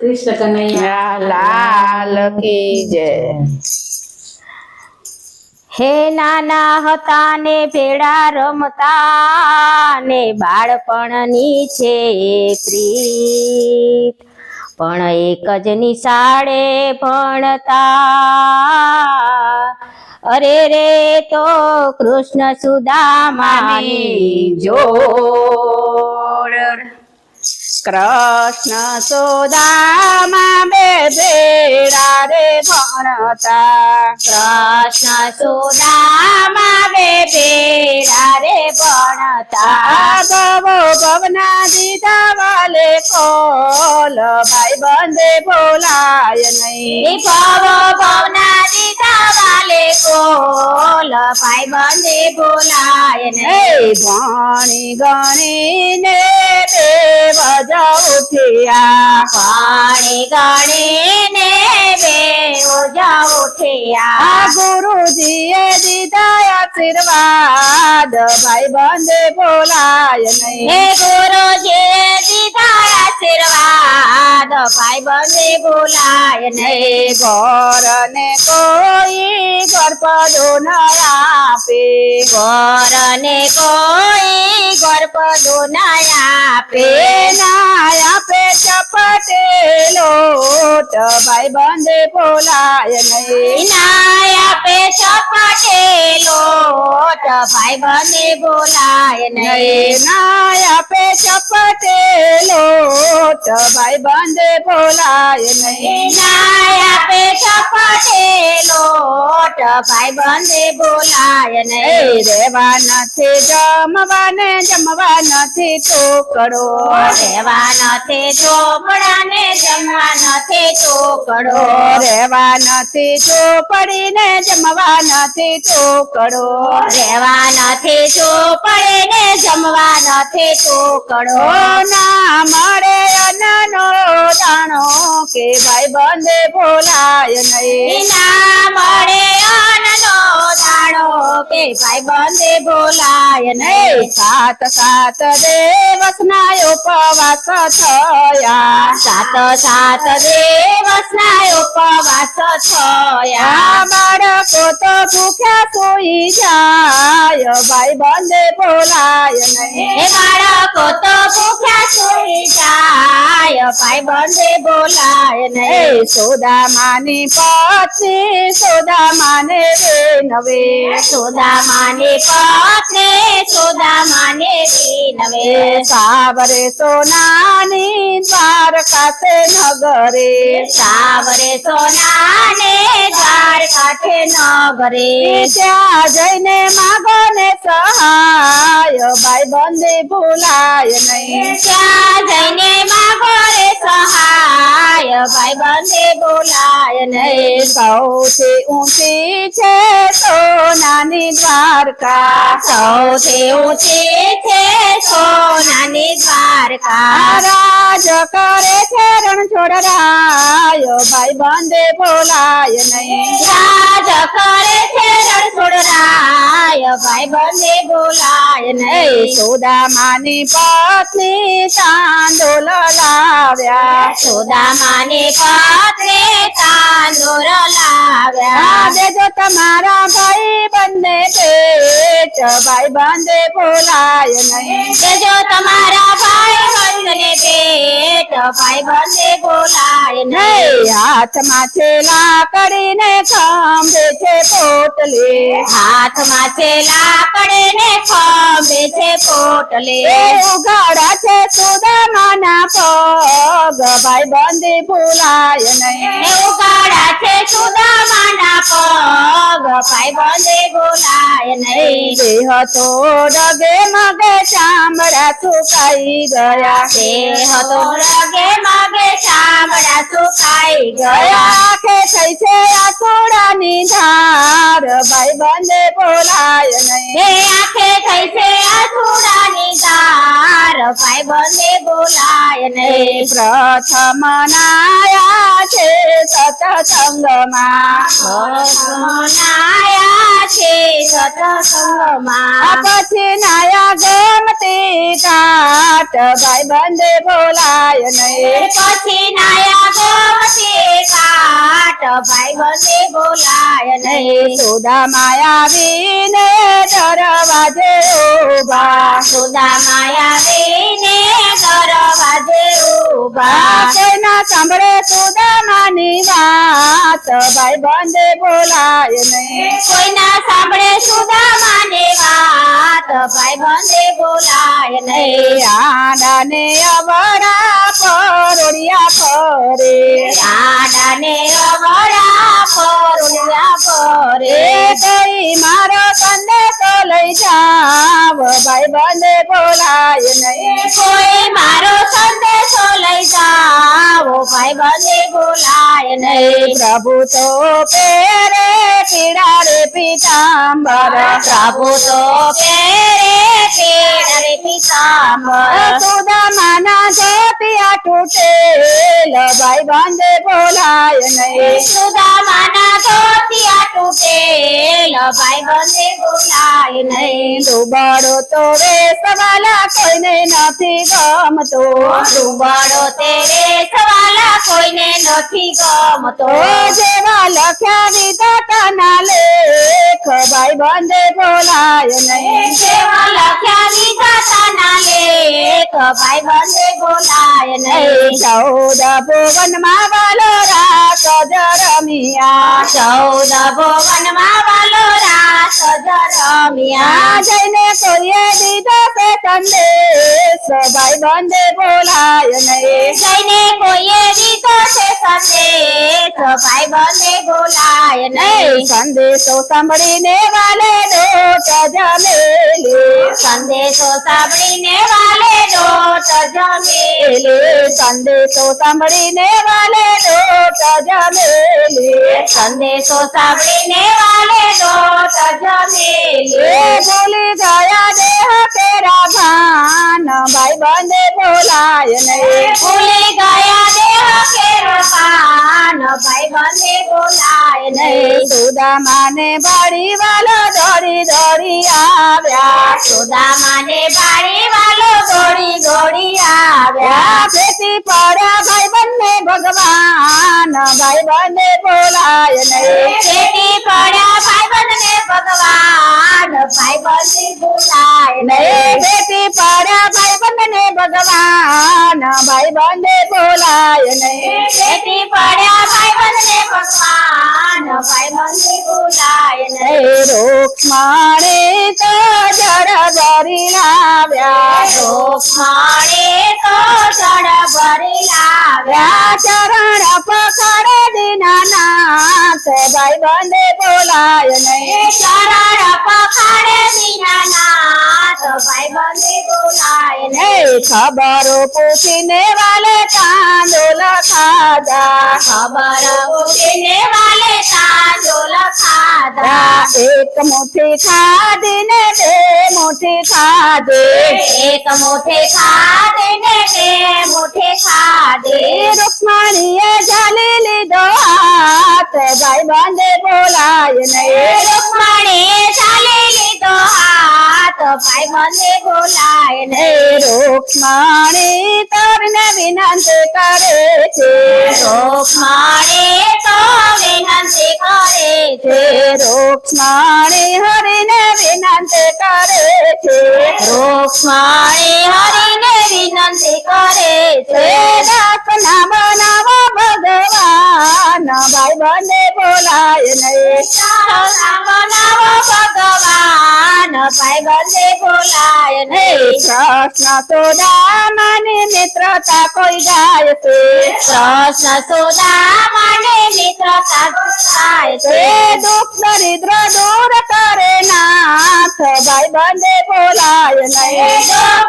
કૃષ્ણ કનૈયા લાલ કી જય. હે નાના હતા ને ભેડા રમતા ને બાળપણની છે પ્રીત, પણ એક જ નિશાળે ભણતા. અરે રે તો કૃષ્ણ સુદામાની જોડ. કૃષ્ણ સુદામા બે ભેડા રે ભણતા. કૃષ્ણ સુદામા બે ભેડા રે ભણતા. ભવો ભવના દીધા વાલે કોલ, ભાઈ બંધે બોલાય નહીં. ભવો ભવના દીધા વાલે કોલ, ભાઈ બંધે બોલાય નહીં. ભણી ગણીને વજા ઉઠ્યા, પાણી ગણીને બે વજા ઉઠ્યા. ગુરુજીએ દીધા આશીર્વાદ, ભાઈ બંધે બોલાય નહીં. ગુરુજીએ દીધા આશીર્વાદ, ભાઈ બંધે બોલાય નહીં. ઘર ને કોઈ ગરપદો ન આપે, ઘર ને કોઈ ગરપદો ન આપે. નાયા પે ચપટેલોટ, ભાઈ બંધે બોલાય નહીં. નાયા પે ચપટેલોટ, ભાઈ બંધે બોલાય નહીં. નાયા પે ચપટેલોટ, ભાઈ બંધે બોલાય નહીં. નાયા પે ચપટેલોટ, ભાઈ બંધે બોલાય નહીં. રેવા નથી જમવા ને જમવા નથી ટોકડો, રેવા નથી ચોપડા ને જમવા નથી ટોકડો. રેવા નથી ચોપડી ને જમવા નથી ટોકડો. રેવા નથી ચોપડી ને જમવા નથી ટોકડો. ના મળે અન્નનો દાણો, કે ભાઈ બંધે બોલાય નહીં. ના મળે અન્નનો દાણો, કે ભાઈ બંધે બોલાય નહીં. સાત સાત દિવસના ઉપવાસ થયા, સાત સાત દિવસના ઉપવાસ થયા. બાળકો તો ભૂખ્યા સુઈ જાય, ભાઈ બંધે બોલાય નહીં. બાળકો તો ભૂખ્યા સુઈ જાય, ભાઈ બંધે બોલાય નહીં. સુદામાની પત્ની સુદામાને વિનવે, સુદામાની પત્ની સુદામાને વિનવે. સાવરે સોનાની દ્વારકા છે નગરે, સાવરે સોનાને દ્વારકા છે નગરે. ત્યાં જઈને માગો ને સહાય, ભાઈ બંધે ભૂલાય નહીં. ત્યાં જઈને માગો રે સહાય, ભાઈ બંધે બોલાય નહીં. સૌથી ઊંચી છે સોનાની દ્વારકા, સૌથી ઊંચી છે સોનાની દ્વારકા. રાજ કરે છે રણછોડરાય, ભાઈ બંધે બોલાય નહીં. રાજ કરે છે રણછોડરાય, ભાઈ બંધે બોલાય નહીં. સુદામાની પત્ની તાંદોલ લાવ્યા, સુદામાની પત્ની તાંદોલ લાવ્યા. દેજો તમારા ભાઈ બંને પેટ, ભાઈ બંધે બોલાય નહીં. દેજો તમારા ભાઈ બંને પેટ, ભાઈ બંધે બોલાય નહીં. હાથમાં છે લાકડીને ખંભે છે પોટલી, હાથમાં છે લાકડીને ખંભે છે પોટલી. ઉગાડા છે સુદામાના પગ, ભાઈ બંધે બોલાય નહીં. ઉગાડા છે સુદામાના પગ, ભાઈ બંધે બોલાય નહીં. દેહ તો ડગે મગે ચામડા સુકાઈ ગયા, દેહ તો ડગે મગે ચામડા સુકાઈ ગયા. આંખે થઈ છે આસુડાની ધાર, ભાઈ બંધે બોલાય નહીં. આંખે થઈ છે આસુડાની ધાર, ભાઈ બંધે બોલાય નહીં. પ્રથમ નાયા છે સત્સંગમાં, પ્રથમ નાયા છે સત્સંગમાં. પછી નાયા ગમતી ઘાટ, ભાઈ બંધે બોલાય નહીં. પછી નાયા ભાઈ બંને બોલાય નહીં. સુદામા આવીને દરવાજે ઉભા, સુદામા આવીને દરવાજે ઊભા. કોઈના સાંભળે સુદામાની વાત, ભાઈ બંને બોલાય નહીં. કોઈના સાંભળે સુદામાની વાત, ભાઈ બંને બોલાય નહીં. આડાને અવરા પરોડિયા ફરે, આડાને અવળા પરોળિયા ફરે. કઈ મારો સંદેશો લઈ જાવ, ભાઈ બંને બોલાય નહીં. કોઈ મારો સંદેશો લઈ જાઓ, ભાઈ બંને બોલાય નહીં. પ્રભુ તો પેરે પીળા રે પીતાંબર, પ્રભુ તો પેરે પીળા રે પીતાંબર. સુદામાના ધોતિયા તૂટેલ, ભાઈ બંને બોલાય નહીં. સુદામાના ધોતિયા તૂટેલ, ભાઈ બંને બોલાય નહીં. દુબળો તો વેશવાલા કોઈને નથી ગમતો, દુબળો તે વેશવાલા કોઈને નથી ગમતો. જેવા લખ્યા વિધાતાના લેખ, ભાઈ બંને બોલાય નહીં. જેવા લખ્યા વિધાતાના લેખ, ભાઈ બંને બોલાય નહીં. 14 ભુવનમાં વાલો રાસ જરમિયા, 14 ભુવનમાં વાલો રાસ જરમિયા. જઈને કોઈએ દીધો છે સંદેશ, ભાઈ બંને બોલાય નહીં. જઈને કોઈએ દીધો છે સંદેશ, ભાઈ બંને બોલાય નહીં. સંદેશો સાંભળીને વાલે દોટ જમેલી, સંદેશો સાંભળીને વાલે દોટ જમેલી. સંદેશો સાંભળીને વાલે દોટ જમેલી. સંદેશો સાંભળીને વાલે દોટ જમેલી. ભૂલી ગયા દેહ તેરા ભાન, ભાઈ બંને બોલાય નહીં. ભૂલી ગયા દેહ કેરો પાન, ભાઈ બંને બોલાય નહીં. સુદામાને બાળી વાલો દોડી દોડી આવ્યા, સુદામાને બાળી વાલો દોડી દોડી આવ્યા. ભેટી પડ્યા ભાઈ બંને ભગવાન, ભાઈ બંને બોલાય નહીં. ભેટી પડ્યા ભાઈ બંને ભગવાન, ભાઈ બંને બોલાય નહીં. ભેટી પડ્યા ભાઈ બંને ભગવાન, ભાઈ બંને બોલાય નહીં. ભેટી પડ્યા ભાઈ બંને ભગવાન, ભાઈ બંને બોલાય નહીં. રૂક્ષ્મણી તો જળ ભરી લાવ્યા, રૂક્ષ્મણી તો જળ ભરી લાવ્યા. ચરણ પકડે દીનાનાથ, ભાઈ બંને બોલાય નહીં. ચરણ પખાડે દીનાનાથ, ભાઈ બંને બોલાય નહીં. ખબરો પૂછીને વાલે તાંદુલ ખાધા, ખબર પૂછીને વાલે તાંદુલ ખાધા. એક મુઠ્ઠી ખાધીને બે મુઠ્ઠી ખાધી, એક મુઠ્ઠી ખાધે ને બે મુઠ્ઠી ખાધે. રૂક્ષ્મણીએ ઝાલી લીધો હાથ, ભાઈ બંને બોલાય નહીં. રૂક્ષ્મણીએ ચાલી લીધો હાથ, ભાઈ બંને બોલાય નહીં. રૂક્ષ્મણી તરને વિનંતી કરે છે, રૂક્ષ્મણી તો વિનંતી કરે છે. રૂક્ષ્મણી હરિને વિનંતી કરે છે. રૂક્ષ્મણી હરિને વિનંતી કરે છે. દાસના બનાવો ભગવાન, ભાઈ બંને બોલાય નહીં. બનાવો ભગવાન, ભાઈ બંને બોલાય નહીં. કૃષ્ણ સુદામાની મિત્રતા કોઈ ગાય છે, કૃષ્ણ સુદામાને મિત્રતા થાય છે. દુઃખ દરિદ્ર દૂર કરે નાથ, ભાઈ બંને બોલાય નહીં.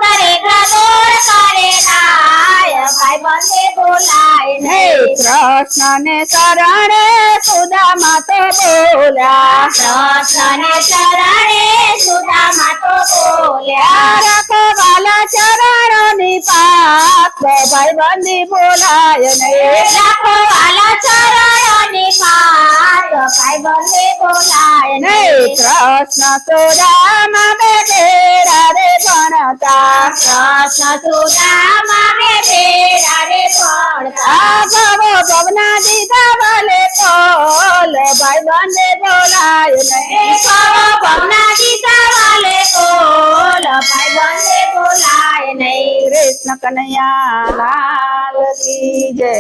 દરેક દૂર કરે નાય, ભાઈ બંને બોલાય નહીં. કૃષ્ણને શરણે સુદામા તો બોલ્યા, કૃષ્ણને ચરણે સુદામા તો બોલ્યા. રખવાલા ચરણોની પાસ, ભાઈ બંને બોલાય નહીં. રાખો વાલા ચરણોની પાસ, ભાઈ બંને બોલાય નહીં. કૃષ્ણ સુદામા બે ઘેરા રે ભણતા, કૃષ્ણ સુદામા બે ભેળા રે ભણતા. ભવો ભવના દીધા ભલે તો કૃષ્ણ કનૈયા લાલ કી જય.